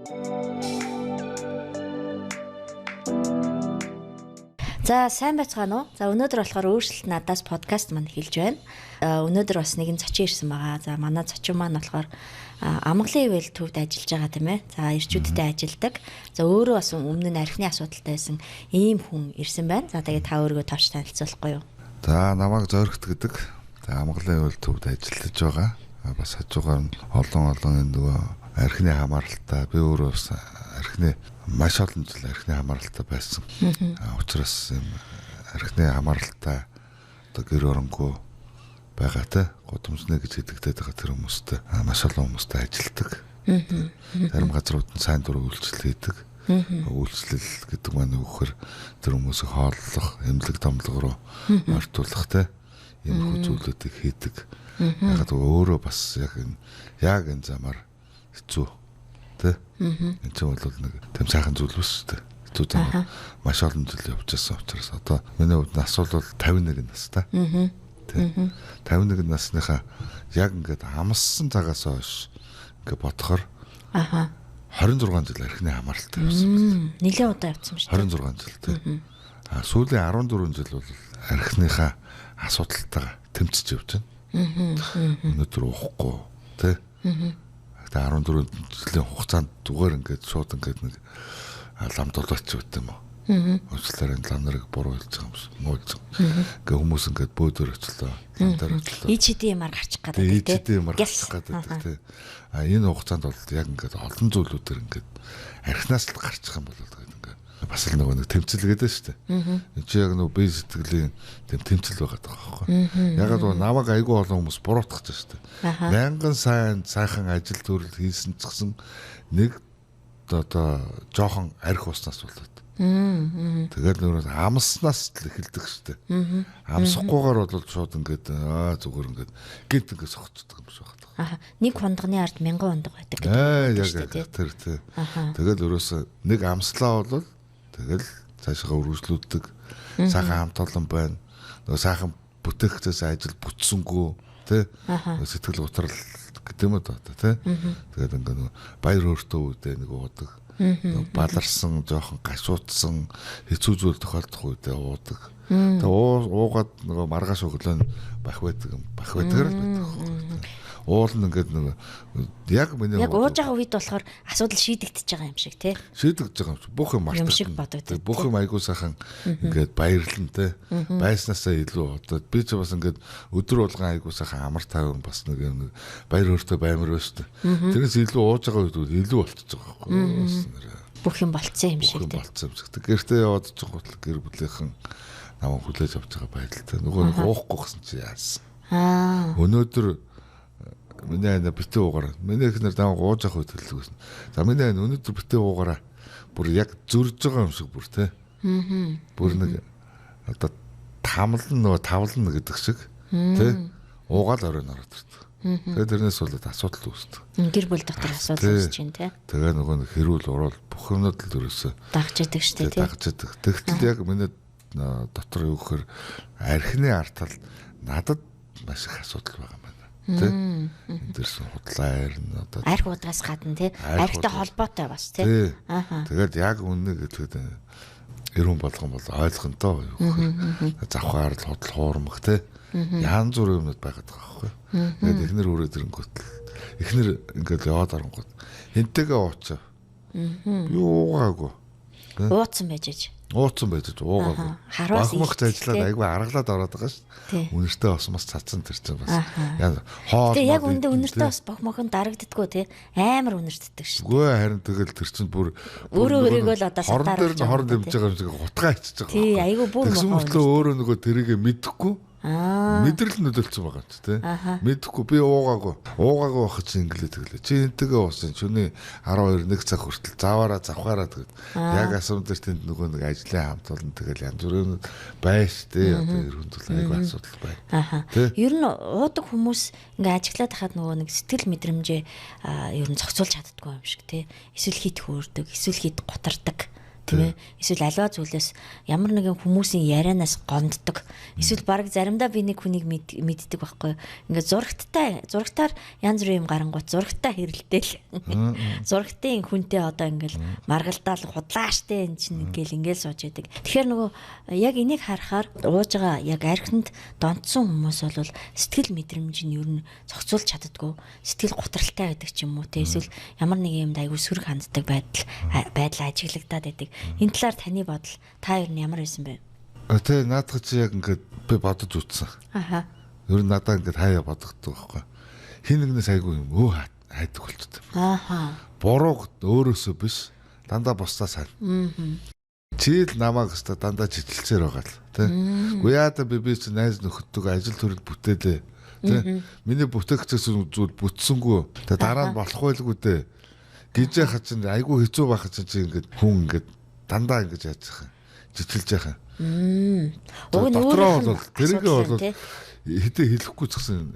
За сайн байцгаана уу? За өнөөдөр болохоор өөрчлөлт надаас подкаст маань хэлж байна. Өнөөдөр бас нэгэн зочин ирсэн байгаа. За манай зочин маань болохоор амгалан ивэл төвд ажиллаж байгаа тийм ээ. За ирчүүдтэй ажилдаг. За өөрөө бас өмнө нь архины асуудалтай байсан ийм хүн ирсэн байна. За тэгээд та өөрийгөө товч танилцуулахгүй юу? За намайг Зоригт гэдэг. За амгалан ивэл төвд ажиллаж байгаа. Бас хажуугаар нь олон энэ нөгөө архины хамааралтай би өөрөө бас архины маш олон жил архины хамааралтай байсан. Учираас архины хамааралтай одоо гэр оронгүй байгаа те гудамжны гэж хэдэгдээд байгаа тэр хүмүүстэй маш олон хүмүүстэй ажилладаг. Зарим газрууд нь сайн дурын үйлчлэл хийдэг. Үйлчлэл гэдэг маань өгөхөр тэр хүмүүсийг хооллох, эмнэлэг томлого руу ортуулах те иймэрхүү зүйлүүдийг хийдэг. Яг өөрөө бас яг энэ замаар хэцүү тэ энэ ч бол нэг тэм сайхан зүйл биш үү хэцүү замаар маш олон жил явж байсан учраас одоо миний хувьд нас бол 51 настай тэ 51 насныхаа яг ингээд амссан цагаас хойш ингээд бодохоор 26 жил архины хамааралтай явсан. Нэлээд удаа явсан шүү дээ. 26 жил тэ сүүлийн 14 жил бол архиныхаа асуудалтайгаа тэмцэж явж байна. Өнөөдөр уухгүй тэ 14 жилийн хугацаанд зүгээр ингээд шууд ингээд нэг лам долооч үт юм уу. Уучлаарай лам нарыг буруу хэлж байгаа юм шиг муулж байгаа. Ингээ хүмүүс ингээд бөөдөр очлоо. Ламтар очлоо. Ичэдийн юмар гарчих гэдэг тийм. Ичэдийн юмар гарчих гэдэг тийм. Энэ хугацаанд бол яг ингээд олон зүйлүүдээр ингээд архинаас л гарчих юм бол ингээд бас л нэг тэмцэл гэдэг шүү дээ. Энд чи яг нөгөө бие сэтгэлийн тэмцэл байгаа байхгүй. Ягаад гэвэл намайг айгүй олон хүмүүс буруутгах шүү дээ. Мянган сайхан ажил төрөл хийсэн ч гэсэн нэг одоо жоохон арх уснаас болоод. Тэгээд нөгөө амснаас л эхэлдэг шүү дээ. Амсахгүйгээр бол шууд ингээд зүгээр ингээд гинт ингээд сохцдог юм шиг байна. Нэг хундагны ард 1000 хундаг байдаг гэдэг шүү дээ. Тэр тий. Тэгэл өрөөсөө нэг амслаа бол тэгэл цаашаа үргэлжлүүлдэг. Сайхан хамт олон байна. Нөгөө сайхан бүтээгчээс ажил бүтсэнгүй тий. Сэтгэл готрол гэдэг юм да тий. Тэгээд ингээ баяр хөөртэй үедээ нэг уудаг. Баларсан жоохон гашуудсан хэцүү зүйл тохиолдох үедээ уудаг. Тэгээд уугаад нөгөө маргааш өглөө бах байдаг л байдаг. Уул нь ингээд нэг яг миний яг ууж байгаа үед болохоор асуудал шийдэгдэж байгаа юм шиг тий. Шийдэгдэж байгаа юм шиг бүх юм мартагдав. Бүх юм айгуу сайхан ингээд баярлан тий. Байснаасаа илүү одоо би ч бас ингээд өдөр болгон айгуу сайхан амар тайван бас нэг баяр хөөртэй баймар байна шүү дээ. Тэрнээс илүү ууж байгаа үед илүү болчихж байгаа байхгүй. Бүх юм болцсон юм шиг тий. Гэртээ яваад ч гутал гэр бүлийнхэн намайг хүлээж авч байгаа байдалтай. Нөгөө уухгүй гэсэн чи яасан. Өнөөдөр миний ана битээ уугараа. Миний ихнэр намайг ууж авах үед хэлдэг байсан. За миний ана өнөөдөр битээ уугараа. Бүр яг зөрж байгаа юм шиг бүр те. Бүр нэг одоо тавлан гэдэг шиг те. Уугаал оройн ороод ирдэг. Тэгээд тэрнээс болоод асуудал үүсдэг. Гэр бүл дотор асуудал үүсэж байна те. Тэгээ нөгөө нэг хэрүүл уруул бүх юмнууд л ерөөсөө дагж яадаг штэ те. Дагж яадаг. Тэгтэл яг миний дотор юу гэхээр архины артал надад маш их асуудал байгаа юм байна. Тэ дэрсэн худлаа арин одоо арх удаас гадна тий архтай холбоотой бас тий тэгээд яг үнэ гэдэг эрүүн болгон бол ойлгонтой завхаар л худал хуурмах тий янз бүрийн юмнууд байгаад байгаа байхгүй тэгээд эхнэр өрөөд ирэнгүүт эхнэр ингээд яваад орнгууд хинтэйгээ уучаа юу уугаагүй ууцсан байж уугаагүй бахмагч ажиллаад айгүй аргалаад ороод байгаа шүү дээ. Үнэртэй осмос цацсан тэр чинь бас хоол. Тэгээ яг үндэ үнэртэй бас бахмахан дарагддггүй тий амар үнэртдэг шүү. Үгүй харин тэгэл тэр чинь бүр өөрийгөө л одоо сатаар хорон дэмж байгаа юм шиг гутгаа ичиж байгаа. Тий айгүй бүр мохоо. Өөрөө нөгөө тэрийг мэдэхгүй мэдрэл нөлөөлсөн байгаа ч тий. Мэдэхгүй би уугаагүй байх чинь инглээ тэглээ. Чи энтэйгээ уусан чүний 12 1 цаг хүртэл завхаараа тэгээд яг асуун дээр тэнд нөгөө нэг ажлын хамт олон тэгэл янз бүрийн байж тий одоо эргэн тул айгүй асуудал байна. Ер нь уудаг хүмүүс ингээ ажиглаад хахад нөгөө нэг сэтгэл мэдрэмжээ ер нь зохицуулж чаддгүй юм шиг тий. Эсвэл хит хөөрдөг, эсвэл хит готардаг. тийм ээ. Эсвэл аливаа зүйлээс ямар нэгэн хүмүүсийн ярианаас гомддог. Эсвэл баг заримдаа би нэг хүнийг мэддэг байхгүй. Ингээд зурагтаар янз бүрийн юм гарангуут зурагтаа хэрэлдээл. Зурагтын хүнтэй одоо ингээд маргалдаал худлааштай энэ чинь ингээл сууж яадаг. Тэгэхээр нөгөө яг энийг харахаар ууж байгаа яг архинд донтсон хүмүүс бол сэтгэл мэдрэмж нь ер нь зохицуулж чаддгүй. Сэтгэл готралтай байдаг ч юм уу те. Эсвэл ямар нэг юмд айгүй сөрөг ханддаг байдал ажиглагдаад байдаг. Энэ талаар таны бодол та ер нь ямар байсан бэ? Тэ наадах чи яг ингээд би бодож утсан. Аха. Ер нь надаа ингээд хаяа бодогддог байхгүй. Хин нэгнээс айгүй юм хайдаг болчихсон. Аха. Буруу өөрөөсөө биш дандаа бусдаа сайн. Чи л намайг өстө дандаа чижилсээр байгаа л тий. Гуяада би чи найз нөхөдтэйг ажил төрөл бүтээлээ тий. Миний бүтээгчээс зүйл бүтсэнгүү. Тэгээ дараа нь болох байлгүй дээ. Гижээ хачин айгүй хэцүү байх чинь чи ингээд хүн ингээд дандаа ингэж яаж байгаа. Жижилж байгаа. Дотроо бол тэргээ бол хэдэ хэлэхгүй згсэн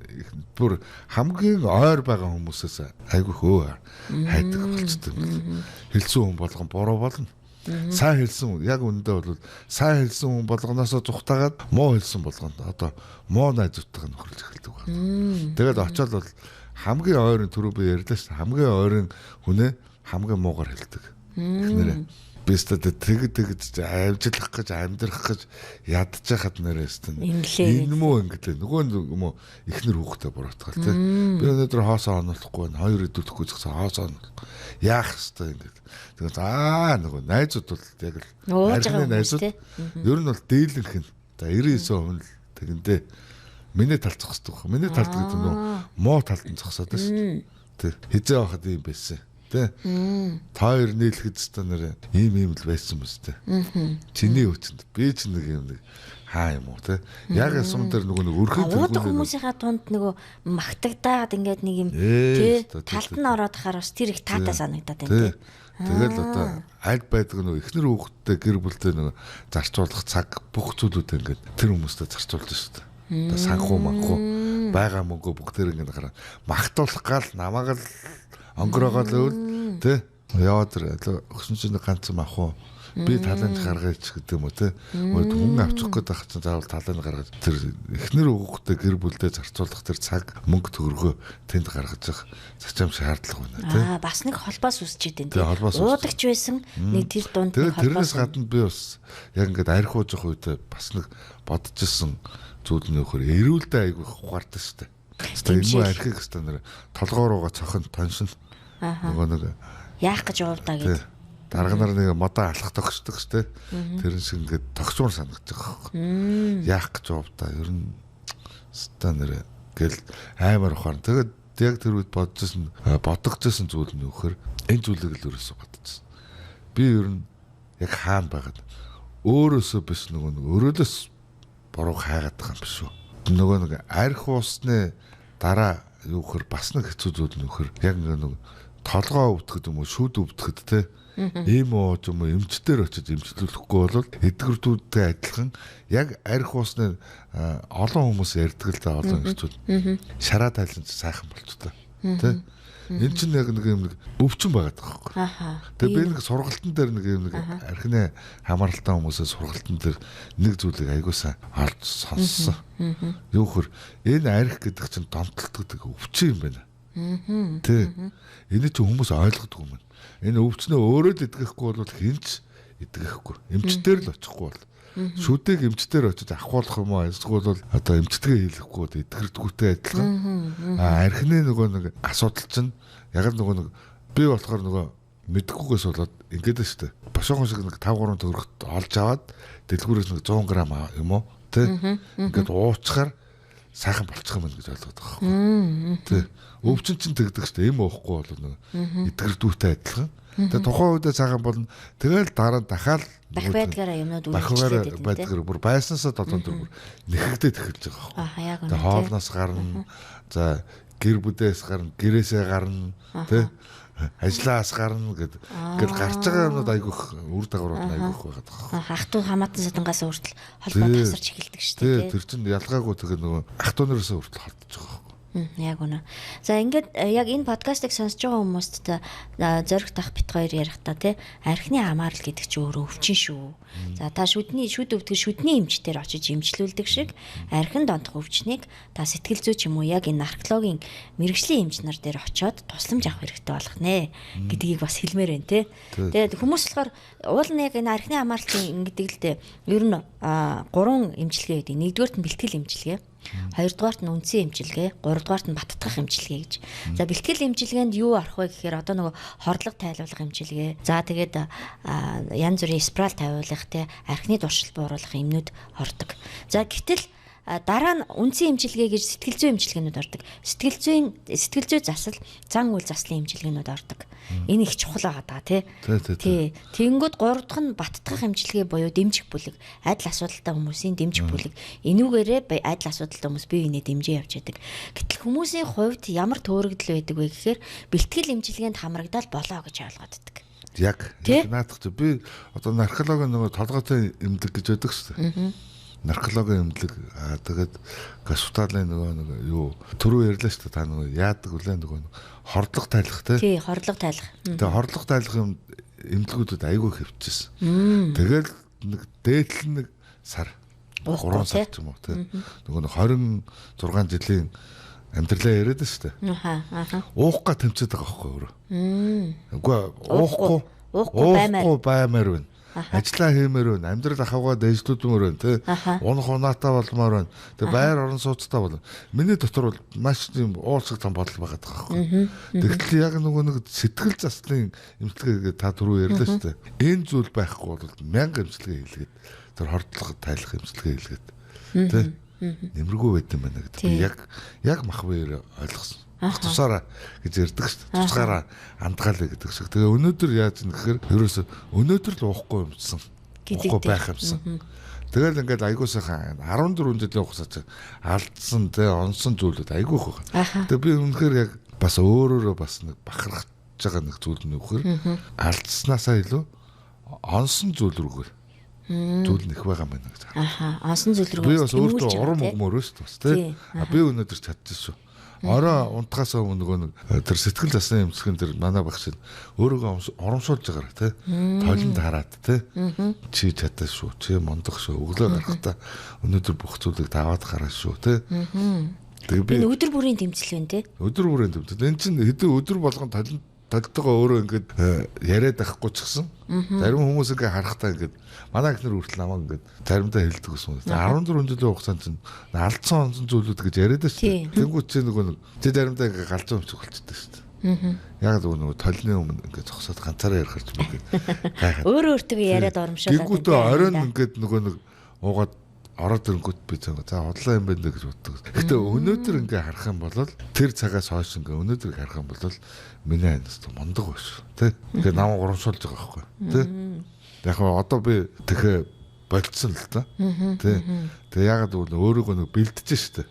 бүр хамгийн ойр байгаа хүмүүсээс айгүй хөө хайдаг болчтой. Хэлсэн хүн болгон буруу болно. Сайн хэлсэн яг үндэ бол сайн хэлсэн хүн болгоноосоо зүхтагаад муу хэлсэн болгонд одоо муу найзуудтайг нөхөрлөж эхэлдэг байна. Тэгээд очиод бол хамгийн ойрын түрүү би ярьлаа шүү. Хамгийн ойрын хүнээ хамгийн муугар хэлдэг. Эхнэрээ бистад тэгж авжлах гэж амьдрах гэж ядж хахад нэрээс тань энэ мөө ингэлээ нөгөө юм уу ихнэр хүүхдээ буруутгал тий би өнөөдөр хоосоо онолохгүй байна 2 өдөртөхгүй згсэн хоосоо яах хэвээр ингэ тэгээд нөгөө найзууд бол яг л архины найзууд ер нь бол дийлэнх нь за 99% л тэгэндээ миний талд зогсдог миний талд гэдэг нь муу талд нь зогсоод шүү тий хизээ байхад юм байсан тэ та хоёр нийлэхэд станаар ийм л байсан мэт тэ чиний өчөнд би ч нэг юм нэг хаа юм уу тэ яг ясам дээр нөгөө нэг өрхөд хүмүүсийнхаа тунд нөгөө магтагдаад ингээд нэг юм тэ талд нь ороод хахаар бас тэр их таатай санагдаад байна тэ тэгэл одоо аль байдаг нөгөө ихнэр хүүхдтэй гэр бүлтэй нөгөө зарцуулах цаг бүх зүйлүүд ингээд тэр хүмүүстэй зарцуулж шүү дээ одоо санхүү манхүү байгаа мөнгө бүгдээр ингээд гараа магтуулах гал намайг л онгорогоо л тэ яваад өгсөн чинь ганц юм ах уу би талент гаргаж гэдэг юм уу тэ хүн авчих гээд байх чинь заавал талент гаргаж тэр эхнэр хүүхдээ гэр бүлдээ зарцуулах тэр цаг мөнгө төгрөгөө тэнд гаргаж явах зачаам шаардлага байна тэ бас нэг холбоос үсчихэд энэ уудагч байсан нэг тэр дунд тэгээд тэрнээс гадна би бас яг ингээд арх уужих үед бас нэг бодож ирсэн зүйл нөхөр эрүүлдэ айгүй ухаардаг шүү дээ тийм архийг станаар толгоо руугаа цохон тоншин нөгөө нэг яах гэж явуулдаа гэдэг. Дарга нар нэг модоо алхах тогшдог шүү дээ. Тэр шиг ингээд тогшмор санагдаж байгаа байхгүй. Яах гэж явуулдаа ер нь станаар гэл аймар ухаар. Тэгээд яг тэр үед бодогдсон зүйл нь нөхөр энэ зүйлийг л өөрөөсөө бодчихсон. Би ер нь яг хаана байгаад өөрөөсөө биш нөгөө өрөөлөөс буруу хайгаад байгаа юм биш үү. Нөгөө нэг арх уусны дараа юу гэхээр бас нэг хэцүү зүйл нөхөр яг нэг толгоо өвдөхөд юм уу шүд өвдөхөд те ийм уу юм уу эмчтэр очиж эмчлүүлэхгүй бол эдгэрдүүдтэй адилхан яг арх уусны олон хүмүүс ярьдаг л да олон эмчтүүд шараа тайлан сайхан болчтой те энэ чинь яг нэг юм өвчин байгаад байгаа байхгүй. Тэгээ би нэг сургалтын дээр нэг юм нэг архины хамааралтай хүмүүсээс сургалтын дээр нэг зүйлийг аягуулсан олж сонссон. Юу хөр энэ арх гэдэг чинь донтолдог өвчин юм байна. Тэ. Энэ чинь хүмүүс ойлгодог юм байна. Энэ өвчнөө өөрөө л идгэхгүй бол хинч идгэхгүй. Эмчтэр л очихгүй бол шүдэг эмчтэр очиж ахуулах юм уу эсвэл бол одоо эмчтгээ хийлэхгүй эдгэрдгүүтэй адилхан архины нөгөө нэг асуудал чинь яг л нөгөө нэг би болохоор нөгөө мэдхгүйгээс болоод ингэдэж штэ бошоогон шиг нэг 5-3 төгрөгт олж аваад дэлгүүрээс нэг 100 г юм уу тэ ингээд уучхаар сайхан болчих юм байна гэж ойлгоод байгаа байхгүй тэ өвчин чинь тэгдэг штэ юм уухгүй бол нэг эдгэрдгүүтэй адилхан тэгээ тухайн үедээ цагаан болно тэгэл дараа нь дахиад бах байдгаараа юмнууд үйлчлээд байдаг бүр байснасаа толгойд бүр нэхэгдээд эхэлж байгаа байхгүй тэгээ хоолноос гарна за гэр бүдээс гарна гэрээсээ гарна тэ ажлаас гарна гэдэг гарч байгаа юмнууд айгүйх үр дагаврууд айгүйх байгаад байгаа. Ах トゥ хамаатан садангаас хүртэл холбоо тасарч эхэлдэг шүү дээ. Тэр чинь ялгаагүй тэгээ нөгөө ах トゥ нараас хүртэл холдож байгаа байхгүй. Яг үнэ. За ингээд яг энэ подкастыг сонсож байгаа хүмүүст зориг тах бит хоёр ярихдаа тий архины хамаарал гэдэг чинь өөрөө өвчин шүү. За та шүд өвдгөл шүдний эмчтэр очиж эмчлүүлдэг шиг архин дондох өвчнийг та сэтгэл зүй ч юм уу яг энэ наркологийн мэрэгжлийн эмч нар дээр очиод тусламж авах хэрэгтэй болох нэ гэдгийг бас хэлмээр байна тий. Тэгээд хүмүүс болохоор уул нь яг энэ архины хамааралын ингэдэг л дээ. Ер нь 3 эмчилгээ гэдэг. Нэгдүгээрт нь бэлтгэл эмчилгээ. Хоёрдугаарт нь үндсэн эмчилгээ, гуравдугаарт нь баттгах эмчилгээ гэж. За бэлтгэл эмчилгээнд юу арах вэ гэхээр одоо нөгөө хордлого тайлбарлах эмчилгээ. За тэгээд янз бүрийн спираль тавиулах те архины дуршил бууруулах юмнууд ордог. За гэтэл дараа нь үндсэн эмчилгээ гэж сэтгэл зүйн эмчилгээнүүд ордог. Сэтгэл зүй засал, зан үйл заслын эмчилгээнүүд ордог. Энэ их чухал байгаа даа тий. Тэнгүүд 3 дахь нь баттгах эмчилгээ буюу дэмжих бүлэг. Адил асуудалтай хүмүүсийн дэмжих бүлэг. Энүүгээрээ адил асуудалтай хүмүүс бие биенээ дэмжиж явж байдаг. Гэтэл хүмүүсийн хувьд ямар төөрөгдөл байдаг вэ гэхээр бэлтгэл эмчилгээнд хамрагдаад болоо гэж ойлгоод байдаг. Яг наадах чи би одоо наркологийн нөгөө толгойтой эмдэг гэж байдаг шүү дээ. Наркологийн эмнэлэг тэгээд госпиталын нөгөө юу түрүү ярьлаа шүү дээ та нөгөө яадаг үлээ нөгөө хордлого тайлах тий хордлого тайлах. Тэгээ хордлого тайлах эмнэлгүүдэд айгүй хэвчээсэн. Тэгэл нэг дээдл нэг сар 3 сар ч юм уу тий нөгөө 26 жилийн амьдралаа яриад шүү дээ. Уухга тэмцээд байгаа байхгүй өөрөө. Үгүй уухгүй баймаар байна. Ажлаа хиймээр байна. Амьдрал ахавгаа дэжлүүдмээр байна, тий. Унах унаатай болмоор байна. Тэгээ байр орон сууцтай болно. Миний дотор бол маш тийм уулзах том бодол байгаа байхгүй. Тэгтэл яг нөгөө нэг сэтгэл заслын эмчилгээгээ та түрүү ярьлаа шүү дээ. Энэ зүйл байхгүй бол 1000 эмчилгээ хийлгээд тэр хордлого тайлах эмчилгээ хийлгээд тий. Нэмэргүй байд юм байна гэдэг. Яг мах бээр ойлгосон. Тусаараа гэж ярьдаг шүү дээ. Тусгаараа андгаалаа гэдэг шиг. Тэгээ өнөөдөр яаж юм гэхээр ерөөсө өнөөдөр л уухгүй юмсан. Уухгүй байх юмсан. Тэгэл ингээд айгуу сайхан 14 жилийн хугацаанд алдсан тэ онсон зүйлүүд айгуух байгаа. Тэгээ би үнэхээр яг бас өөрөөрөө бас нэг бахархаж байгаа нэг зүйл нь үхээр алдснаасаа илүү онсон зүйл рүүгээр зүйл нэх байгаа юм байна гэж. Онсон зүйл рүү. Би бас өөртөө урам өгмөр шүү дээ бас тий. Би өнөөдөр чадчихсан шүү. Орой унтахаас өмнө нөгөө тэр сэтгэл засны эмчилгээнд тэр манай багш өөрийгөө урамшуулж байгаараа тий. Толинд хараад тий. Чи чадах шүү. Чи мондох шүү. Өглөө гарахтаа өнөөдөр бүх зүйлийг даваад гараа шүү тий. Тэгээ би өдөр бүрийн тэмцэл байна тий. Өдөр бүрийн тэмцэл. Энэ чинь хэдэн өдөр болгон толтойгоо өөрөө ингээд яриад байхгүй ч гэсэн зарим хүмүүс ингээ харахтаа ингээд манай ихнэр хүртэл намайг ингээд заримдаа хэлдэг гэсэн юм. 14 жилийн хугацаанд чинь алдсан онцон зүйлүүд гэж яриад шүү дээ. Тэнгүүд чи нөгөө чи заримдаа ингээ галзуу өмч болчихдог шүү дээ. Яг нөгөө толны өмнө ингээ зогсоод ганцаараа ярих хэрэг юм гээд. Өөрөө өөртөө яриад оромшуулаад. Тэнгүүдээ оройн ингээд нөгөө нэг уугаад ороод ирэнгүүт би за хотлоо юм байна гэж боддог. Гэтэ өнөөдөр ингээ харах юм бол тэр цагаас хойш ингээ өнөөдрийг харах юм бол миний анаас мундаг биш тий. Ингээ намайг урамшуулж байгаа байхгүй тий. Яг одоо би тэгэхээр болцсон л та тий. Тэгээ ягаад гэвэл өөрийгөө нэг бэлдэж штэ.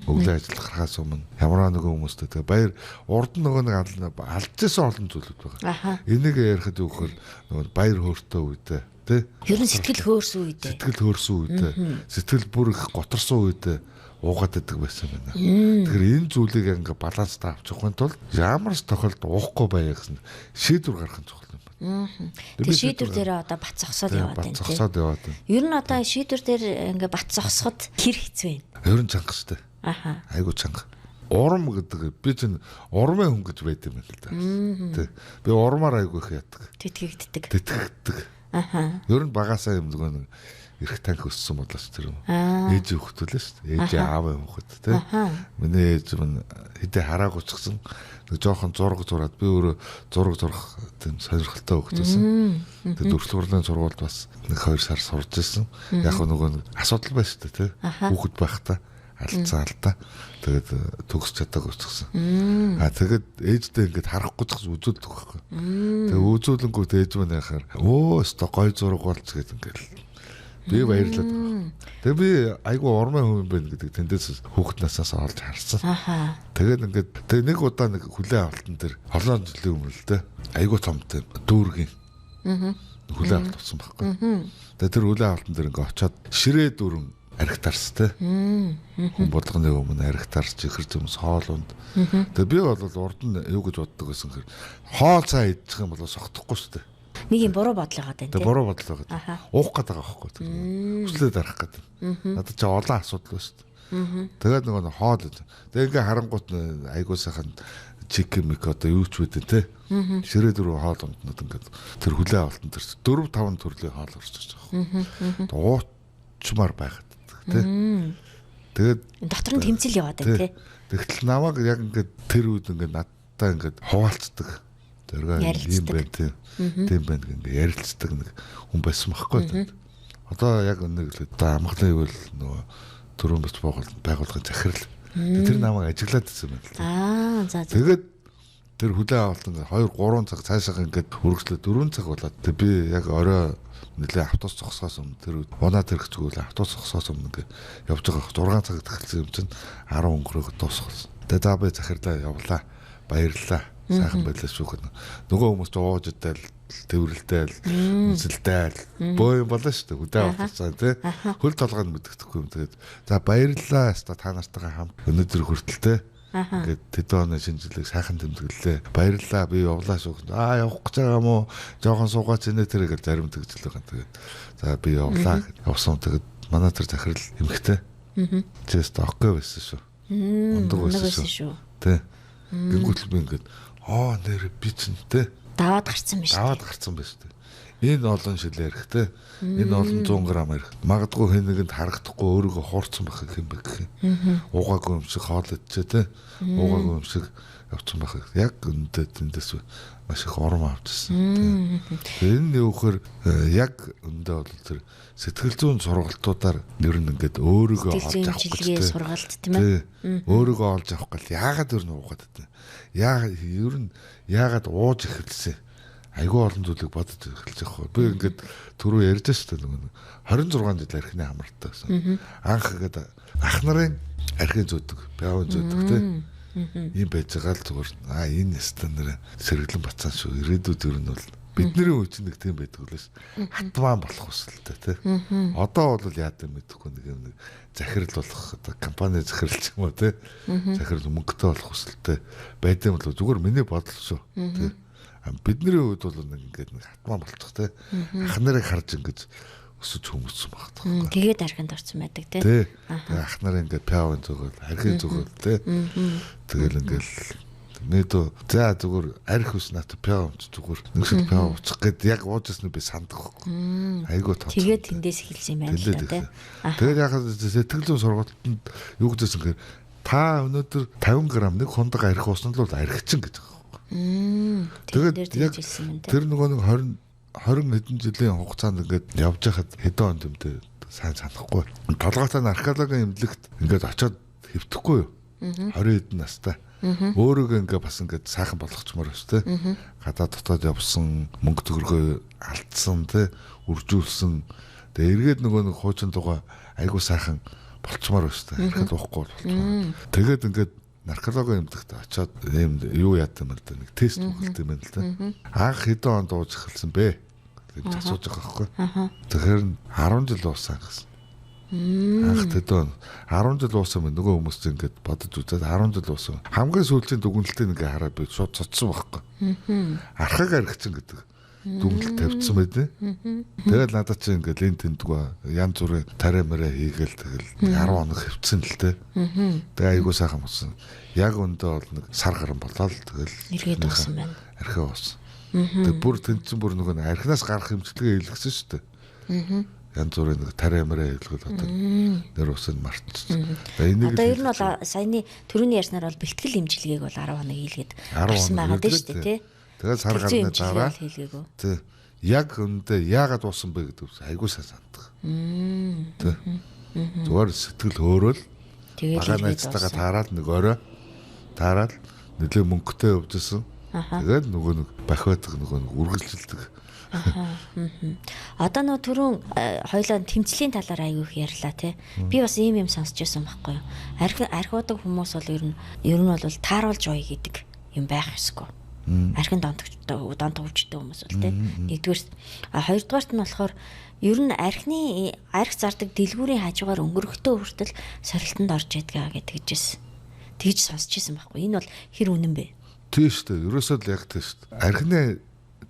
Өглөө ажиллах гарахаас өмнө ямар нэгэн хүмүүстэй тэгээ баяр урд нөгөө нэг алдчихсан олон зүйлүүд байгаа. Энийг ярихад юу гэхээр нөгөө баяр хөөртэй үедээ тий. Ер нь сэтгэл хөөрсөн үедээ. Сэтгэл хөөрсөн үедээ. Сэтгэл бүр их готорсон үедээ уугаад байдаг байсан байна. Тэгэхээр энэ зүйлийг ингээ баланстай авчихын тулд ямар ч тохиолдолд уухгүй байя гэсэн шийдвэр гаргах нь чухал юм байна. Тэгээ шийдвэр дээр одоо бат зогсоод яваад байна. Бат зогсоод яваад байна. Ер нь одоо шийдвэр дээр ингээ бат зогсоход хэр хэцүү вэ? Ер нь чанга штэ. Айгу чанга. Урам гэдэг би чинь урмын хүн гэж байд юм байна л да. Тэ. Би урмаар айгу их яддаг. Тэтгэгддэг. Ер нь багасаа юм нэг эрх танх өссөн бодлооч тэр юм. Ээж хөвгтүүлээ шүү дээ. Ээж аав юм хөхт тий. Миний ээж минь хэдэ хараагүй ч гэсэн нэг жоохон зураг зураад би өөрөө зураг зурах тийм сонирхолтой хөхтөөсөн. Тэгээд дөрвөлгөрлийн сургуульд бас 1-2 сар сурж ирсэн. Яг нөгөө асуудал байна шүү дээ тий. Хүүхэд байхдаа алдсан алдаа. Тэгээд төгсч чадаагүй ч гэсэн. Тэгээд ээждээ ингээд харахгүй ч гэсэн үзүүлдэг байхгүй. Тэгээд үзүүлэнгүүт ээж минь яхаар өстө гой зураг болж гээд ингээд би баярлаад байна. Тэгээ би айгу урмын хүн байна гэдэг тэндээс хүүхэд насаас олж харсан. Тэгээд ингээд тэг нэг удаа нэг хүлээ авалтан дээр олон жилийн өмнө л дээ. Айгу томтой дүүргийн. Хүлээ авалт болсон байхгүй. Тэгээ тэр хүлээ авалтан дээр ингээд очиод ширээ дүүрэн архи тарс те. Хүн болгоны өмнө архи тарс чихэр зэмс хоол унд. Тэгээ би бол урд нь юу гэж боддог байсан хэр хоол цаа идчих юм бол согтохгүй шүү дээ. Нэг юм буруу бодлоо гадаг тэгээ буруу бодлоо гадаг. Уух гэдэг байгаа байхгүй. Хүслээд арах гэдэг. Надад ч олон асуудал байна шүү дээ. Тэгээд нөгөө хоол. Тэгээ ингээ харангуут айгуу сайхан чикен мик одоо юу ч үдэ те. Ширээ дөрөв хоол унднууд ингээд тэр хүлээ авалтан тэр 4-5 төрлийн хоол орж ирж байгаа. Уучмаар байгаад те. Тэгээд дотор нь тэмцэл яваад байна те. Тэгтэл намайг яг ингээд тэр үед ингээд надтай ингээд хуваалцдаг. Тэргээ юм байна тийм. Тийм байна ингээд ярилцдаг нэг хүн байсан байхгүй. Одоо яг нэг л одоо амгалан ивэл нөгөө төрөн бич байгуулгын захирал. Тэр намайг ажиглаад ирсэн байна. За. Тэгээд тэр хүлээ авалт ингээд 2-3 цаг цаашаа ингээд үргэлжлээ 4 цаг болоод би яг орой нэлээ автобус зогсоос өмнө тэр унаа тэрх зүгэл автобус зогсоос өмнө ингээд явж байгаа 6 цаг тахилсан юм чинь 10 өнгөрөөгөө дуусчихсан. Тэгээд за би захирлаа явлаа. Баярлалаа. Сайхан байлаа шүү гэнэ. Нөгөө хүмүүс ч ууж идэл төвөрлөлтэй үнсэлтэй боо юм болоо шүү дээ. Хүлээ авалцсан тий. Хөл толгойд мэддэхгүй юм. Тэгээд за баярлалаа. Та нартайгаа хамт өнөөдөр хүртэлтэй. Ингээд тэдэн оны шинжилгээг сайхан тэмдэглэлээ. Баярлалаа. Би явлаа шүү. Явах гэж байгаа юм уу? Жохон суугаач инээ тэр гэж зарим тэгжл байгаа. Тэгээд за би явлаа. Явсан. Тэгээд манай тэр захирал эмхтэй. Чест окей байсан шүү. Ундаг байсан шүү. Тэ. Гингүүтэл би ингээд нэр би ч нэ даваад гарцсан байна шүү. Даваад гарцсан байна шүү. Энэ олон шилээ эрэхтэй. Энэ олон 100 г эрэх. Магадгүй хэн нэгэнд харагдахгүй өөрийгөө хуурцсан байх юм бэ гэх юм. Уугаагүй юм шиг хоол идчихэ тэ. Уугаагүй юм шиг явцсан байх. Яг өндөө тэндээс маш их ором авчихсан. Энэ юу гэхээр яг өндөө бол тэр сэтгэл зүйн сургалтуудаар ер нь ингээд өөрийгөө олж авах гэж сургалт тийм ээ. Өөрийгөө олж авах гал яагаад ер нь уугаад байна. Ер нь яагаад ууж эхэлсэн. Айгүй олон зүйлийг бодож эхэлж байгаа. Би ингээд түрүү ярьж шүү дээ. 26 жил архины хамралтай байсан. Анх ингээд ах нарын архин зүүдэг, пиавын зүүдэг тийм. Ийм байж байгаа л зүгээр. Энэ стандарт сэргэлэн бацсан шүү. Ирээдүйд ер нь бол бидний үеч нэг тийм байдаг лээс хатмаан болох хүсэлтэй тий. Одоо бол яад юм мэдэхгүй нэг юм захирал болох одоо компани захирлч юм уу тий. Захирал мөнгөтэй болох хүсэлтэй байдсан бол зүгээр миний бодол шүү тий. Бидний үед бол нэг ингээд нэг хатмаан болчих тий. Ах нарыг харж ингэж өсөж хүмүүжсэн багтахгүй. Тэгээд архинд орсон байдаг тий. Тэгээ ах нар ингээд пиавын зүгэл, архин зүгэл тий. Тэгэл ингээд мэдөө за зүгээр арх ус нат пиавч зүгээр нэгшил пиав уцах гэд яг уужсэн би сандах байхгүй. Айгуу тоо. Тэгээд тэндээс эхэлсэн юм байна л да тий. Тэгээд яг сэтгэл зүйн сургалтанд юу гэжсэн гэхээр та өнөөдөр 50 г нэг хундаг арх уснал бол архичин гэж байгаа байхгүй. Тэгээд яг тэр нөгөө нэг 20 хэдэн жилийн хугацаанд ингээд явж хахад хэдэн онд юмтэй сайн санахгүй. Толгойтой археологийн эмнэлэгт ингээд очиод хэвтэхгүй юу? 20 хэдэн настай. Өөрөөгөө ингээ бас ингээ сайхан болгочмоор байна те. Гадаа дотоод явсан, мөнгө төгрөгөө алдсан те, үржүүлсэн. Тэгээ эргээд нөгөө нэг хуучин тугаа айгуу сайхан болчмоор байна те. Ихэд уухгүй болчмоор. Тэгээд ингээд наркологийн эмнэлэгт очиод юм юу яатсан юм л да. Нэг тест өгөлт юм байна л да. Анх хэдэн онд ууж эхэлсэн бэ? гэж асууж байгаа байхгүй. Тэгэхээр 10 жил уусан гэсэн. Анх тэдэн 10 жил уусан мэн нөгөө хүмүүс ингээд бодож үзээд 10 жил уусан. Хамгийн сүүлийн дүгнэлтийг ингээ хараад би шууд цоцсон байхгүй. Архаг архичин гэдэг дүгнэлт тавьчихсан байдیں۔ Тэгэл надад чи ингээд лент тэндгүү янз бүрийн тарай мөрөө хийгээл тэгэл 10 хоног хөвцөн л тэ. Тэгээ айгуу сайхан болсон. Яг өндөө бол нэг сар гарan болоо л тэгэл эргээд уусан байна. Архи уусан. Тэг бүр тэнцэн бүр нөгөө архинаас гарах хэмжлэгээ илгэсэн шүү дээ. Янз бүрийн нэг тарай мөрөө хэлгэл одоо нэр усан мартчихсан. Одоо ер нь бол саяны төрөний ярьснаар бол бэлтгэл имчилгээг бол 10 хоног хийлгээд арсан байгаа дээ шүү дээ тий. Тэгээд сар гарны дараа тий яг өндөө яагаад уусан бэ гэдэг айгуу сайн санддаг. Тий. Зүгээр сэтгэл хөөрөл бага найзтайгаа таараад нэг орой таараад нэлээ мөнгөтэй өвжсөн. Тэгээд нөгөө нэг бахиадаг нөгөө нэг үргэлжилдэг. Одоо нөө түрүүн хоёлаа тэмцлийн талаар аягүй их ярьлаа тий. Би бас ийм юм сонсч байсан байхгүй юу. Архиудаг хүмүүс бол ер нь бол тааруулж ууя гэдэг юм байх ёсгүй. Архин донд хөвчтэй хүмүүс бол тий. Нэгдүгээр хоёрдугаарт нь болохоор ер нь арх зардаг дэлгүүрийн хажуугаар өнгөрөхдөө хүртэл сорилтонд орж ядгаа гэдгийгээс тэгж сонсч ирсэн байхгүй. Энэ бол хэр үнэн бэ? Тийм шүү дээ. Ерөөсөө л яг тийм шүү дээ. Архины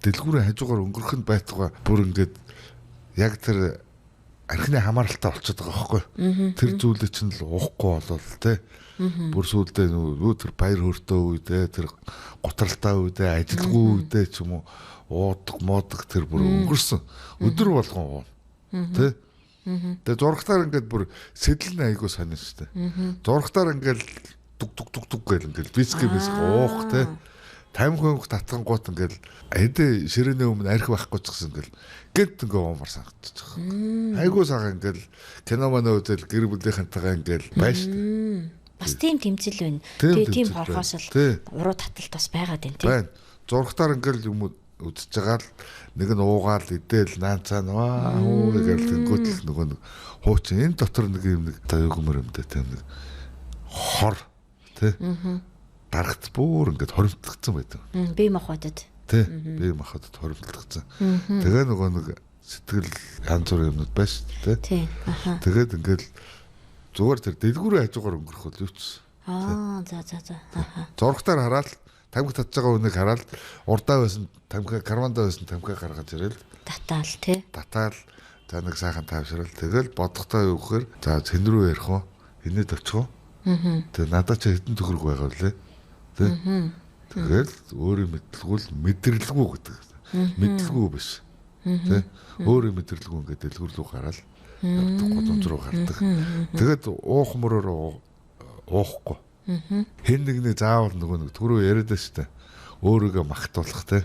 дэлгүүрийн хажуугаар өнгөрөх нь байтугай бүр ингээд яг тэр архины хамааралтай болчиход байгаа байхгүй. Тэр зүйлээ чинь л уухгүй болол тий. Бүр сүулдэ нүү тэр баяр хөөртэй үедээ тэр готралтай үедээ ажилгүй үедээ ч юм уу уудаг тэр бүр өнгөрсөн өдөр болгон тий. Тэгээ зургатаар ингээд бүр сэтэл нь айгуу сонин шүү дээ. Зургатаар ингээд дуг гэл ингээд биск уух тий. 50 хоног татгангууд ингээд хэдэ ширээний өмнө арх байхгүй ч гэсэн ингээд гэнт ингээ уумар санагдчих. Айгуу сайхан ингээд кино манай үзэл гэр бүлийнхэнтэйгээ ингээд байж шүү. Бас тийм тэмцэл байна. Тэгээ тийм хорхоос л уруу таталт бас байгаад байна тийм. Байна. Зургатаар ингээл юм үзэж байгаа л нэг нь уугаал идээл наанцаа нөө гэл тэнгуүтэл нөгөө нэг хуучин энэ дотор нэг юм нэг тайгумэр юм дээ тийм нэг хор тий. Дарагт бүр ингээд хоримтлагдсан байдаг. Бие махбодод. Тий. Бие махбодод хоримтлагдсан. Тэгээ нөгөө нэг сэтгэл янз бүрийн юмнууд байж тий. Тэгээд ингээд зүгээр тэр дэлгүүрийн хажуугаар өнгөрөх бол юу ч. За. Зургатаар хараад тамхи татж байгаа үнийг хараад урдаа байсан тамхи карвандаа байсан тамхи гаргаж ирэл. Татаал тий. Татаал за нэг сайхан тавшрал тэгэл бодохтой юу гэхээр за цэн рүү ярих уу? Хинээд очих уу? Тэгээ надад ч хэдэн төгрөг байгаа лээ. Тий. Тэгэл өөрийн мэдрэлгүй гэдэг. Мэдлгүй биш. Тий. Өөрийн мэдрэлгүй ингээд дэлгүүр рүү гараад гудамж руу гардаг. Тэгээд уух мөрөөр уухгүй. Хэн нэгний заавал нөгөө нэг түрүү яриад байна шүү дээ. Өөрийгөө магтуулах тий.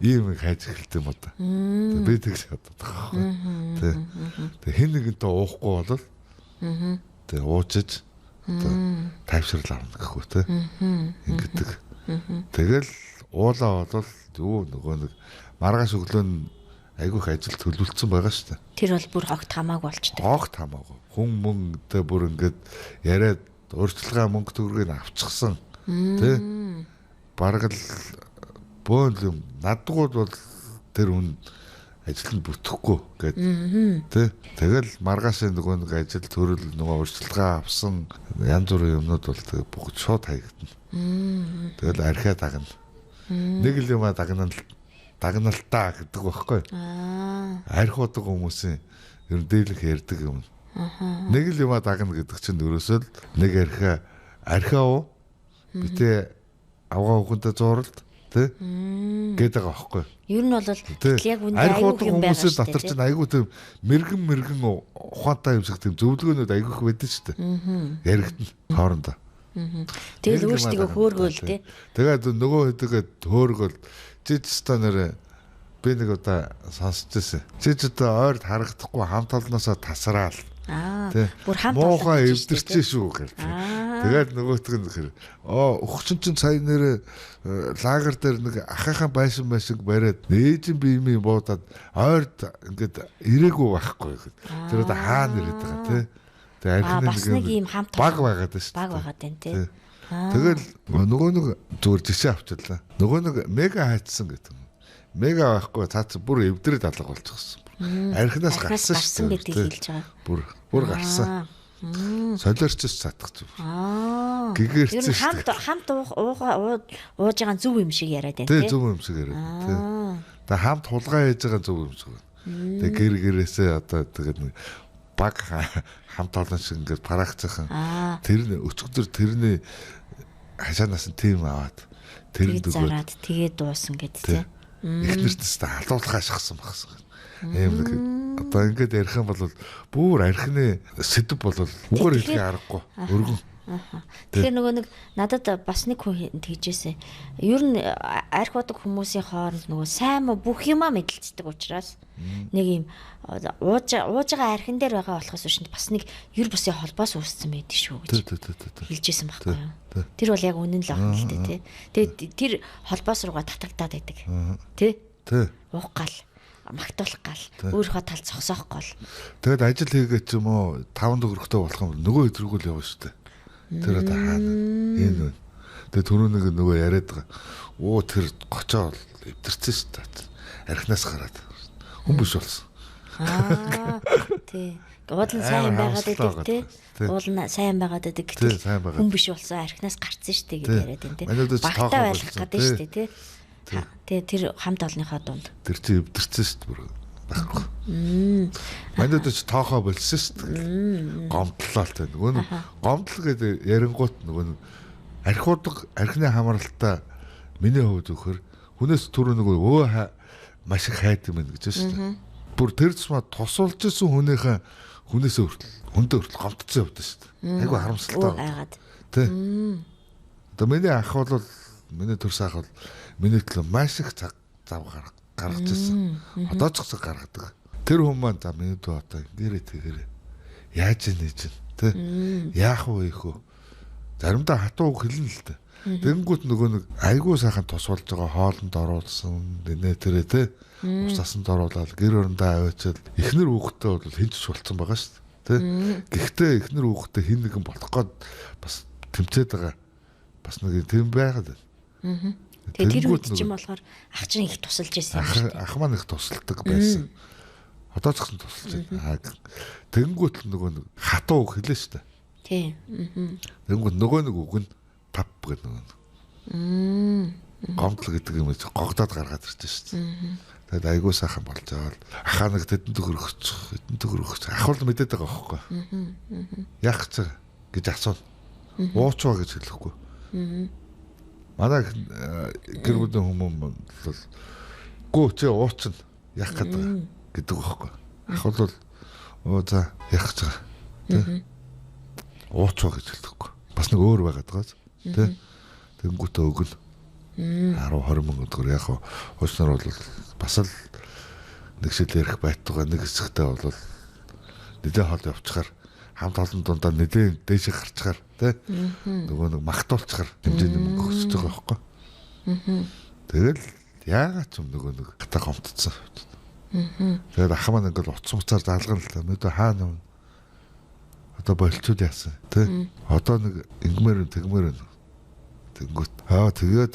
Ийм их хайж эхэлт юм одоо. Би тэгж боддог байхгүй. Тий. Тэг хэн нэгэнтэй уухгүй болол тэг уучиж одоо тайвшрал авна гэхгүй тий. Ингэдэг. Тэгэл уулаа болол юу нөгөө нэг маргааш өглөө нь айгүйх ажил төлөвлөсөн байгаа шүү дээ. Тэр бол бүр хогт хамаагүй болчтой. Хогт хамаагүй. Хүн мөнгөтэй бүр ингээд яриад өөрчлөлгөө мөнгө төгрөгийг авчихсан. Тэ? Бараг л бөөн юм надгууд бол тэр хүн ажилд бүтэхгүй гэд. Тэ? Тэгэл маргааш нөгөө нэг ажил төрөл нөгөө өөрчлөлгөө авсан янз бүрийн юмнууд бол тэгээ бүгд шууд хаягдана. Тэгэл архиа дагна. Нэг л юм дагналтаа гэдэг байхгүй. Арх удаг хүмүүсийн ер нь дийлэх ярьдаг юм. Нэг л юм дагна гэдэг чинь өрөөсөө л нэг архиа уу битээ авгаа хүнтэй зууралд тий гэдэг байгаа байхгүй. Ер нь бол яг үндэ аюул юм байгаа шүү дээ. Дотор чинь аюул тийм мэрэгэн ухаантай юм шиг тийм зөвлөгөөнүүд аюулх байдаг шүү дээ. Яригдана хоорондоо. Тэгэл өөрсдөө хөөргөөл тий. Тэгээд нөгөө хэдийгээр хөөргөөл жижигстанаар би нэг удаа сонсч байсан. Жижигдээ ойрд харагдахгүй хамт олноосоо тасраал. Бүр хамт муухай эвдэрчээ шүү гэх. Тэгээд нөгөөтг нь гэхээр өгчин чинь сая нэрэ лагер дээр нэг ахыхаа байшин бариад ээжин биемийн буудаад ойрд ингээд ирээгүй байхгүй гэхэд. Тэр одоо хаана ирээд байгаа тий. Бас нэг юм хамт баг байгаад шүү. Баг байгаад байна тий. Тэгэл нөгөө нэг зүгээр жишээ авчлаа. Нөгөө нэг мега хайцсан гэдэг. Мега байхгүй цаац бүр эвдрээд алга болчихсон. Архинаас гарсан шүү гэдэг хэлж байгаа. Бүр гарсан. Солиорчс цаатах зүг. Гэгэрцсэн шүү. Хамт ууж байгаа зөв юм шиг яриад байна тий. Зөв юм шиг яриад. Тий. Тэг хамт хулгай хийж байгаа зөв юм шиг. Тэг гэрээсээ одоо тэгээд нэг баг хамт олон шиг ингээд парагцсан. Тэр өчигдөр тэрний хашаанаас нь тийм аваад тэр зараад тэгээд дуусан гэд тий. Эхнэртэс та халуулах ашигсан багсан. Ийм нэг одоо ингээд ярих юм бол бүр архины сэдв бол үгээр хэлхий аргагүй өргөн. Тэгэхээр нөгөө нэг надад бас нэг хүн тэгжээсэ. Ер нь арх удаг хүмүүсийн хооронд нөгөө сайн муу бүх юмаа мэдлцдэг учраас нэг юм ууж байгаа архин дээр байгаа болохоос биш бас нэг ер бусын холбоос үүссэн байдаг шүү гэж хэлжсэн байхгүй юу. Тэр бол яг үнэн л байна л дээ тий. Тэгээд тэр холбоос руугаа татагдаад байдаг. Тий? Уух гал магтуулах гал өөрийнхөө тал зогсоох гол. Тэгээд ажил хийгээд ч юм уу 5 төгрөгтэй болох юм нөгөө хэдрүүгөл явна шүү дээ. Тэр одоо хаана энэ вэ? Тэгээ түрүү нэг нөгөө яриад байгаа. Оо тэр гочоо эвдэрсэн шүү дээ. Архинаас гараад хүн биш болсон. Тий. Уулын сайн байгаад байдаг тий. Уулын сайн байгаад байдаг гэтэл хүн биш болсон архинаас гарцсан шүү дээ гэж яриад байна тий. Багтаа байлгах гэдэг шүү дээ тий. Тэгээ тэр хамт олонныхоо дунд. Тэр чинь эвдэрсэн шүү дээ бүр байхгүй. Манайд ч тоохоо болсон шүү дээ. Гомдлолтой нөгөө нэг гомдол гэдэг ярингуут нөгөө архины хамааралтай миний хувьд өгөхөр хүнээс түрүү нөгөө маш их хайд юм гэж байна шүү дээ. Бүр тэр зам тусуулж исэн хүнээс хүндээ хүртэл гомдсон явдсан шүү дээ. Айгу харамсалтай байгаад. Тэ. Одоо миний ах бол миний төрс ах бол миний төлөө маш их цаг зав гаргаж ирсэн. Одоо ч гэсэн гаргадаг. Тэр хүмүүс маань за миний дөө одоо гэрээ яаж нээж тэ. Яах вэ хөө. Заримдаа хатуу хэлнэ л дээ. Тэнгүүт нөгөө нэг айгуу сайхан тусвалж байгаа хоолнд оруулсан нэ тэрэ тэ. Усасанд оруулаад гэр орондоо аваачаад эхнэр хүүхдтэй бол хинч болцсон байгаа шүү дээ. Тэ. Гэхдээ эхнэр хүүхдтэй хин нэгэн болох гээд бас тэмцээд байгаа. Бас нэг тийм байгаад байна. Тэгээ тэр үед чинь болохоор ах чинь их тусалж байсан юм шүү дээ. Ах маань их тусалдаг байсан. Одоо ч гэсэн тусалж байна. Тэнгүүт нөгөө нэг хатуу үг хэлээ шүү дээ. Тий. Тэнгүүт нөгөө нэг үг нь тав гэдэг нөгөө. Гомдол гэдэг юм чи гогдоод гаргаад ирж шүү дээ. Тэгээд айгуу сайхан болж байгаа. Ахаа нэг тэдэнд төгрөгч. Ах бол мэдээд байгаа байхгүй. Яах гэж гэж асууна. Уучваа гэж хэлэхгүй. Манай гэр бүлийн хүмүүс бол гоо чи уучна яах гэдэг байхгүй. Ах бол оо за яах гэж байгаа. Уучваа гэж хэлэхгүй. Бас нэг өөр байгаад байгаа. Тэ. Тэнгүүтээ өгөл 10-20 мянга төгрөг яг хуучнаар бол бас л нэг шил ярих байтугай нэг хэсэгтээ бол нэлээд хол явчихаар хамт олон дундаа нэлээд дээшээ гарчгаар тий нөгөө нэг магтуулчихаар хэмжээний мөнгө өгсөж байгаа байхгүй. Тэгэл яагаад ч юм нөгөө нэг хата гомдсон. Тэгээд ах маань ингээл утас муцаар залгана л та мэдээ хаана юм. Одоо болчууд яасан тий. Одоо нэг ингэмээр тэгмээр тэнгүүт тэгээ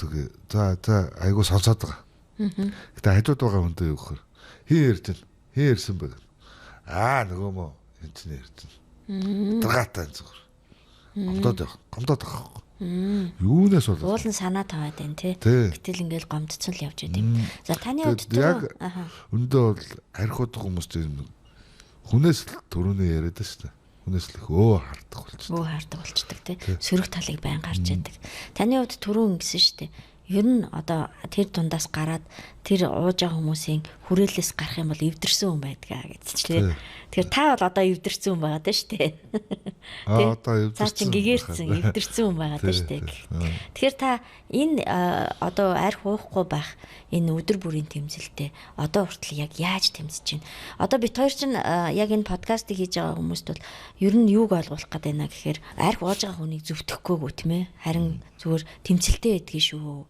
за айгуу сонсоод байгаа. Гэтэ хажууд байгаа хүнтэй юу гэхээр хин ярьсан баг. Нөгөө мó энэ чинь ярьсан. Даргаатай зүгээр. Гомдоод байгаа. Юунаас бол уулын санаа таваад байна тий. Гэтэл ингээл гомдцсон л явж байд. За таны хувьд яг өндөө бол архиуд хүмүүс чинь хүнээс л төрөнөө яриад байна шүү дээ. Хүнээс л хардаг болчдөг тий. Сөрөг талыг байн гарч яадаг. Таны хувьд түрүүн гэсэн шүү дээ. Ер нь одоо тэр дундаас гараад тэр ууж байгаа хүмүүсийн хүрээлээс гарах юм бол эвдэрсэн хүн байдгаа гэж тий. Тэгэхээр та бол одоо эвдэрсэн хүн байгаа даа шүү дээ. Одоо эвдэрсэн. Цаа чин гэгэрсэн эвдэрсэн хүн байгаа даа шүү дээ. Тэгэхээр та энэ одоо арх уухгүй байх энэ өдөр бүрийн тэмцэлтэй одоо хүртэл яг яаж тэмцэж байна? Одоо бид хоёр чинь яг энэ подкастыг хийж байгаа хүмүүст бол ер нь юуг ойлгуулах гээд байна гэхээр арх ууж байгаа хүнийг зөвтгөхгүйгүү тийм ээ. Харин зүгээр тэмцэлтэй байдгийг шүү.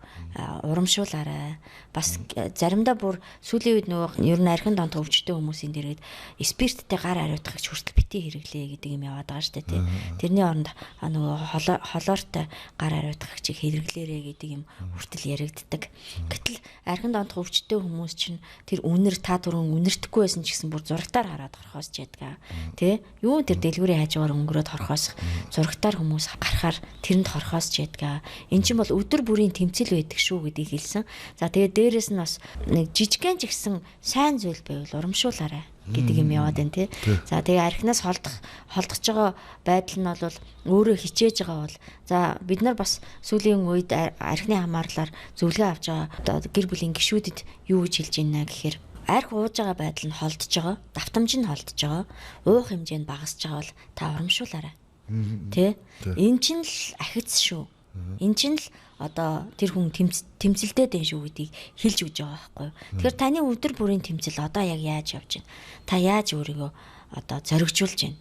Урамшуулаарай. Бас заримдаа бүр сүүлийн үед нөгөө ер нь архин донд хөвчтэй хүмүүсийн дээрээ спирттэй гар ариутгах хүртэл битгий хэрэглээ гэдэг юм яваад байгаа шүү дээ тий. Тэрний оронд нөгөө холоортой гар ариутгах чиг хэрэглээрэ гэдэг юм хүртэл яригддаг. Гэтэл архин донд хөвчтэй хүмүүс чинь тэр үнэр та түрүүн үнэртэхгүй байсан ч гэсэн бүр зурагтаар хараад хорхоосч ядгаа тий. Юу тэр дэлгүүрийн хажуугаар өнгөрөөд хорхоос зурагтаар хүмүүс гарахаар тэрэнд хорхоосч ядгаа. Эн чинь бол өдөр бүрийн тэмцэл байдаг шүү гэдгийг хэлсэн. За тэгээд дээрэс нь бас нэг жижигхэн ч гэсэн сайн зүйл байвал урамшуулаарай гэдэг юм яваад байна тий. За тэгээ архинаас холдож байгаа байдал нь бол өөрөө хичээж байгаа бол за бид нар бас сүүлийн үед архины хамаарлаар зөвлөгөө авч байгаа гэр бүлийн гишүүдэд юу гэж хэлж байна гэхээр арх ууж байгаа байдал нь холдож байгаа, давтамж нь холдож байгаа, уух хэмжээ нь багасж байгаа бол та урамшуулаарай. Тэ? Энд чинь л ахиц шүү. Энд чинь л одоо тэр хүн тэмцэлтэй дээ шүү гэдгийг хэлж өгч байгаа байхгүй юу. Тэгэхээр таны өдөр бүрийн тэмцэл одоо яг яаж явж байна? Та яаж өөрийгөө одоо зоригжуулж байна?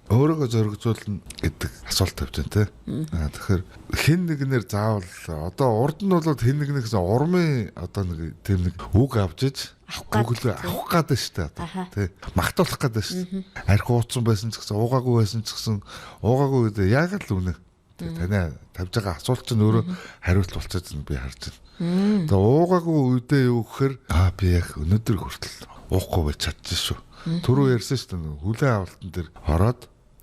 Өөрийгөө зоригжуулна гэдэг асуулт тавьж байна те. Тэгэхээр хэн нэгнэр заавал одоо урд нь бол хэн нэгнээс урмын одоо нэг тийм нэг үг авч иж авах гэдэг шүү дээ. Тэ магтуулах гэдэг шүү дээ. Арх ууцсан байсан ч гэсэн уугаагүй байсан ч гэсэн уугаагүй гэдэг яг л үнэ. Танай тавьж байгаа асуулт чинь өөрөө хариулт болчиход байна би харж байна. Тэгээ уугаагүй үедээ юу гэхээр би яг өнөөдөр хүртэл уухгүй байж чадчих шүү. Түрүү ярьсан шүү дээ хүлэн авалтан дээр ороод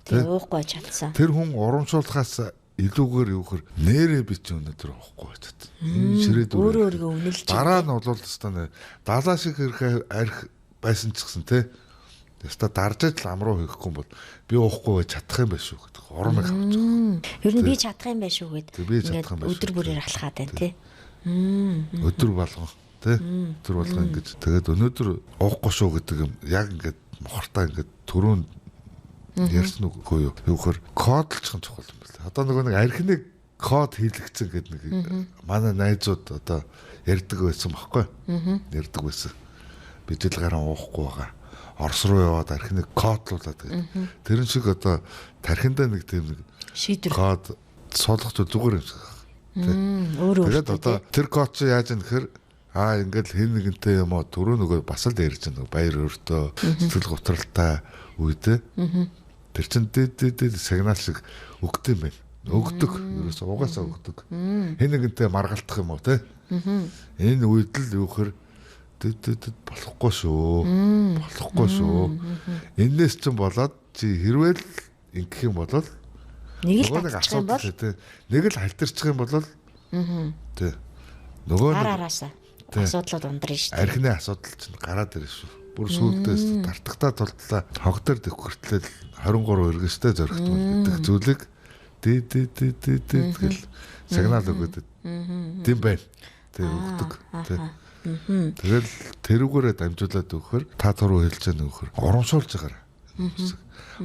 уухгүй чадсан. Тэр хүн урамшуулахаас илүүгээр юу гэхээр нэрээ би чи өнөөдөр уухгүй байж чадсан. Энэ ширээд өөрийгөө үнэлж дараа нь бол өстө далаа шиг арх байсан ч гэсэн те өстө дарж л ам руу хийхгүй бол би уухгүй байж чадах юм байш шүү гэдэг. Ормыг авч байгаа. Ер нь би чадах юм байш шүү гэдэг. Ингээд өдөр бүрээр алхаад байна те. Өдөр болгон те. Өдөр болгон ингэж тэгээд өнөөдөр уухгүй шүү гэдэг юм яг ингээд мохортой ингээд түрүүн ярьсан үгүй юу? Юухэр кодлчхан чухал юм байна. Одоо нэг архины код хийлэгцэн гэдэг нэг манай найзууд одоо ярьдаг байсан баггүй. Ярьдаг байсан. Bijил гараа уухгүй байгаа. Орос руу яваад архины кодлуулаад гэдэг. Тэрэн шиг одоо тархиндаа нэг тийм нэг шийдвэр код суулгах зүгээр юм шиг. Тэгээд одоо тэр код чи яаж юм гэхээр ингээл хэн нэгэнтэй юм уу түрүү нөгөө бас л ярьж байгаа баяр өртөө сэтгэл готролтой үедээ тэр чин дээд сигнал шиг өгдөг юм байна. Өгдөг. Ерөөсөө угаасаа өгдөг. Хэн нэгэнтэй маргалтах юм уу те? Энэ үед л юу гэхээр болохгүй шүү. Болохгүй шүү. Энээс ч болоод чи хэрвээ л ингэх юм бол нэг л асуух юм бол нэг л халтарчих юм бол тий. Нөгөө араасаа асуудлууд ундрна шүү дээ. Архины асуудал чинь гараад ирэх шүү. Бүр сүүлдээс тартагтаа тулдлаа хог дээр төвхөртлээ 23 эргэжтэй зөрөгт гэдэг зүйлийг гэл сигнал өгöd. Тийм байна. Тэг өгдөг. Тэгэл тэрүүгээрээ дамжуулаад өгөхөр та туруу хэлж байгаа нөхөр урамшуулж байгаарай.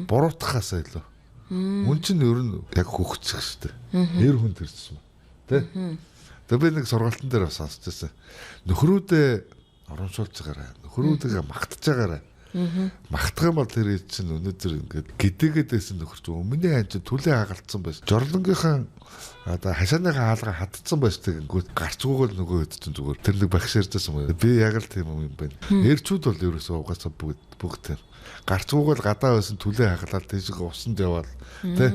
Буруутахаасаа илүү. Үн чинь ер нь яг хөвгчих штэ. Нэр хүн төрсөн. Тэ? Тэгээ би нэг сургалтын дээр бас сонсч байсан. Нөхрүүдээ урамшуулж байгаарай. Нөхрүүдээ магтаж байгаарай. Магтах юм бол тэр чинь өнөөдөр ингээд гэдэгээд байсан нөхөр чинь өмнө ань чинь түлээ хагалцсан байж. Жорлонгийнхаа одоо хашааныхаа хаалга хатцсан байж тэгэнгүүт гарцгүйгэл нөгөө хэд чинь зүгээр тэр нэг багшаарчсан юм. Би яг л тийм юм байна. Нэрчүүд бол ерөөсөө угаасаа бүгд гарцгүйгэл гадаа байсан түлээ хагалаад тийшээ усанд яваад тий.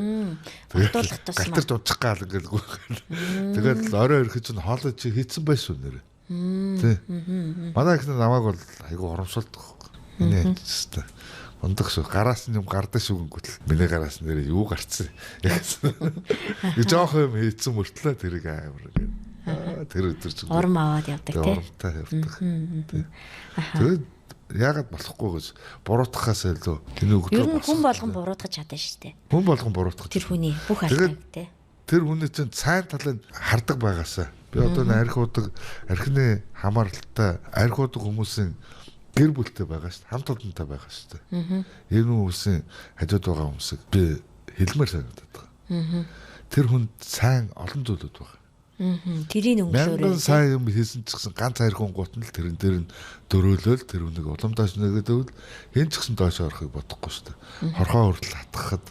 Тэгээд галтарч унчих гал ингээд гүйхэл. Тэгээд орой өрхөж чинь хоолой чи хийцэн байш шүү нэрээ. Тий. Манай их намайг бол айгу хоромшуулдаг. Нэ ч ундаг шүү. Гараас нь юм гардаг шүү гингүүт. Миний гараас нэрээ юу гарцсан. Яг жоох юм хийцэн мөртлөө тэрийг амар гэнэ. Тэр өдөр чинь орм аваад явдаг тий. Ормтой явдаг. Тэгээд яагаад болохгүй гэж буруутахаас илүү энэ өгдөө. Ер нь хүн болгон буруутгаж чадсан шүү дээ. Хүн болгон буруутгах. Тэр хүний бүх албаг тий. Тэр хүний чинь сайн талыг хардаг байгаасаа. Би одоо архины хамааралтай архиудаг хүмүүсийн гэр бүлтэй байгаа шүү дээ. Хамт олонтой байгаа шүү дээ. Энэ хүмүүсийн хажууд байгаа хүмүүсийг би хэлмээр санагдаад байгаа. Тэр хүнд сайн олон зүйлүүд байгаа. Тэрийн өнгөлөөрөө мянган сайн юм хийсэн ч гэсэн ганц хайр хүн гутна л тэрэн дээр нь дөрөөлөл тэр үнийг уламжлаж нэгэдэвэл хэн ч гэсэн доош орохыг бодохгүй шүү дээ. Хорхоо хүртэл хатгахад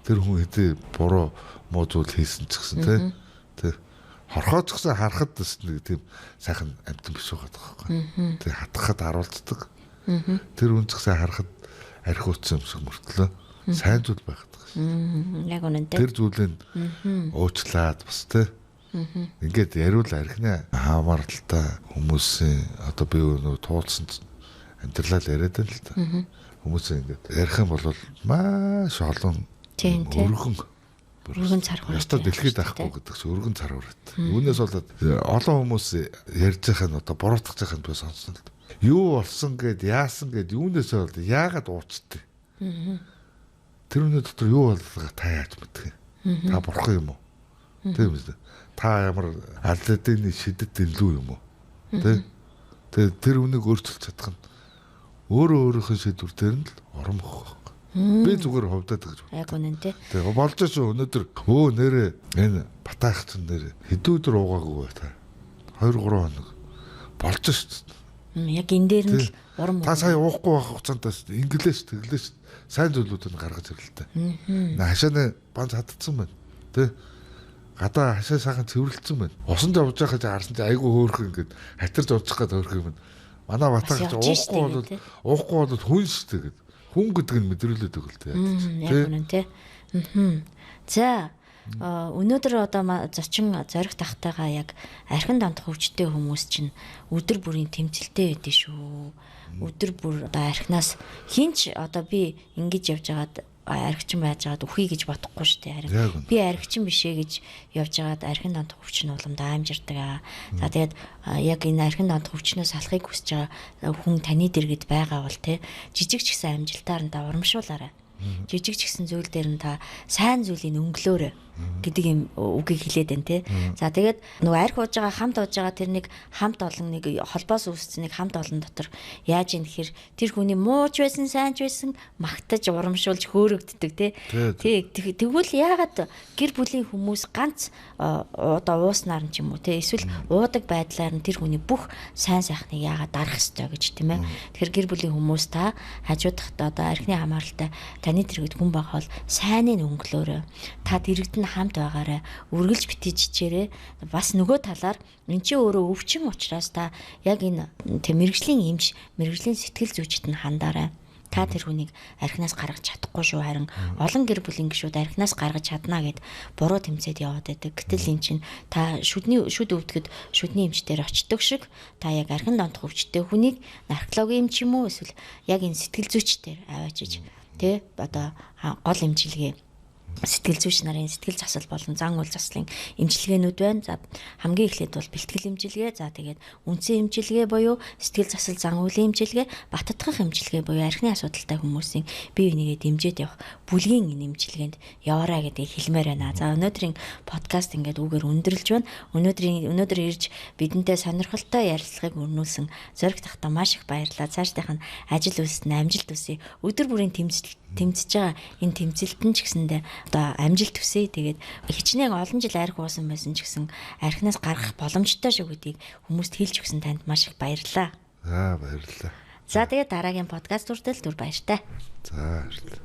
тэр хүн хэдий буруу муу зүйл хийсэн ч гэсэн тий хорхоо ч гэсэн харахад нэг тийм сайхан амтан биш байгаа байхгүй. Тэг хатгахад харуулцдаг. Тэр хүн ч гэсэн харахад архиуцсан юм шиг мөртлөө сайн зүйл байгаад байгаа. Яг үнэндээ. Тэр зүйлийг уучлаад бас тий ингээд яриул архины хамааралтай хүмүүсийн одоо би нөгөө туулсан амьдралаа яриад байна л да. Хүмүүсийн ингээд ярих юм бол маш олон өргөн цар хүрээ. Ястаа дэлхийд авахгүй гэдэг чинь өргөн цар хүрээ. Үүнээс болоод олон хүмүүс ярьж байгаа нь одоо буруутгах байгаа нь би сонсон л. Юу болсон гэд яасан гэд юунээсээ бол яагаад уучтээ. Тэр үнэ дотор юу боллоо та яаж мэдэх юм. Та бурхан юм уу? Тийм үү? Та ямар алладины шидэт илүү юм уу? Тэгээд тэр үнийг өөрчилж чадах нь өөрийнхөө шийдвэр дээр нь л оромох. Би зүгээр ховдоод гэж байна. Яг үнэнтэй. Тэгээ болж шүү өнөөдөр нэрээ энэ батаах чинь нэрээ хэдэн өдөр уугаагүй бай та. 2-3 хоног болж шүү. Яг энэ дээр нь л урам. Та сая уухгүй байх хугацаанд инглиш тэглэж сайн зүйлүүдийг гаргаж ирлээ. Хашааны банз хатцсан байна. Тэ гадаа хашаа сайхан цэвэрлэлсэн байна. Усанд явж байхад харсан чинь айгүй хөөрхөн ингээд хатарч унчих гээд хөөрхөн юм. Манай батаагч уухгүй бол хүн шүү дээ. Хүн гэдэг нь мэдрүүлээд өгөл тээ. Яг үнэн тий. За Өнөөдөр одоо зочин зориг тахтайгаа яг архин дандах хөвчтэй хүмүүс чинь өдөр бүрийн тэмцэлтэй байдээ шүү. Өдөр бүр одоо архинаас хинч одоо би ингэж явж байгаад архичин байж байгаад үхий гэж бодохгүй шүү дээ. Харин би архичин бишээ гэж явж байгаад архин дандах хөвч нь уламдаа амжирдаг аа. За тэгээд яг энэ архин дандах хөвчнөөс салахыг хүсэж байгаа хүн таны дэргэд байгаа бол те жижиг ч гэсэн амжилтаар нь та урамшуулаарай. Жижиг ч гэсэн зүйл дээр нь та сайн зүйлийг өнгөлөөрэй гэдэг юм үгийг хэлээд байна те. За тэгээд нөгөө арх ууж байгаа хамт ууж байгаа тэр нэг хамт олон нэг холбоос үүссэн нэг хамт олон дотор яаж юм гэхээр тэр хүний мууч байсан сайн ч байсан магтаж урамшуулж хөөрөгддөг те. Тэгвэл яагаад гэр бүлийн хүмүүс ганц одоо ууснаар нь ч юм уу те эсвэл уудаг байдлаар нь тэр хүний бүх сайн сайхныг яагаад дарах ёстой гэж тийм ээ. Тэгэхээр гэр бүлийн хүмүүс та хажуудахад одоо архины хамааралтай таны дэргэд хүн байгаа бол сайныг өнгөлөөрэй. Та дэрэгд нь хамт байгаарай. Үргэлж битгий чичээрээ. Бас нөгөө талаар эн чинь өөрөө өвчин учраас та яг энэ мэрэгжлийн эмч, мэрэгжлийн сэтгэл зүйчэд нь хандаарай. Та тэр хүнийг архинаас гаргаж чадахгүй шүү. Харин олон гэр бүлийн гишүүд архинаас гаргаж чадна гэд буруу тэмцээд яваад байдаг. Гэтэл эн чинь та шүд өвдгöd шүдний эмчтэр очдог шиг та яг архин дандах өвчтэй хүнийг наркологийн эмч юм уу эсвэл яг энэ сэтгэл зүйчтэр аваачиж тэ одоо гол эмчилгээ сэтгэл зүйч нарын сэтгэл засал болон зан үйл заслын эмчилгээнүүд байна. За хамгийн эхлээд бол бэлтгэл эмчилгээ, за тэгээд үндсэн эмчилгээ буюу сэтгэл засал зан үйлийн эмчилгээ, баттдах эмчилгээ буюу архины асуудалтай хүмүүсийн бие бинийгээ дэмжиж явах бүлгийн эмчилгээнд яваарай гэдгийг хэлмээр байна. За өнөөдрийн подкаст ингээд үгээр өндөрлж байна. Өнөөдөр ирж бидэнтэй сонирхолтой ярилцлагыг өрнүүлсэн зориг тахта маш их баярлалаа. Цаашдынх нь ажил үйлсэнд амжилт хүсье. Өдөр бүрийн тэмцэж байгаа энэ тэмцэлтэн ч гэсэндээ одоо амжилт хүсье. Тэгээд хичнээн олон жил арх уусан байсан ч гэсэн архинаас гарах боломжтой шүү гэдгийг хүмүүст хэлж өгсөн танд маш их баярлалаа. За баярлалаа. За тэгээд дараагийн подкаст хүртэл түр баяртай. За баярлалаа.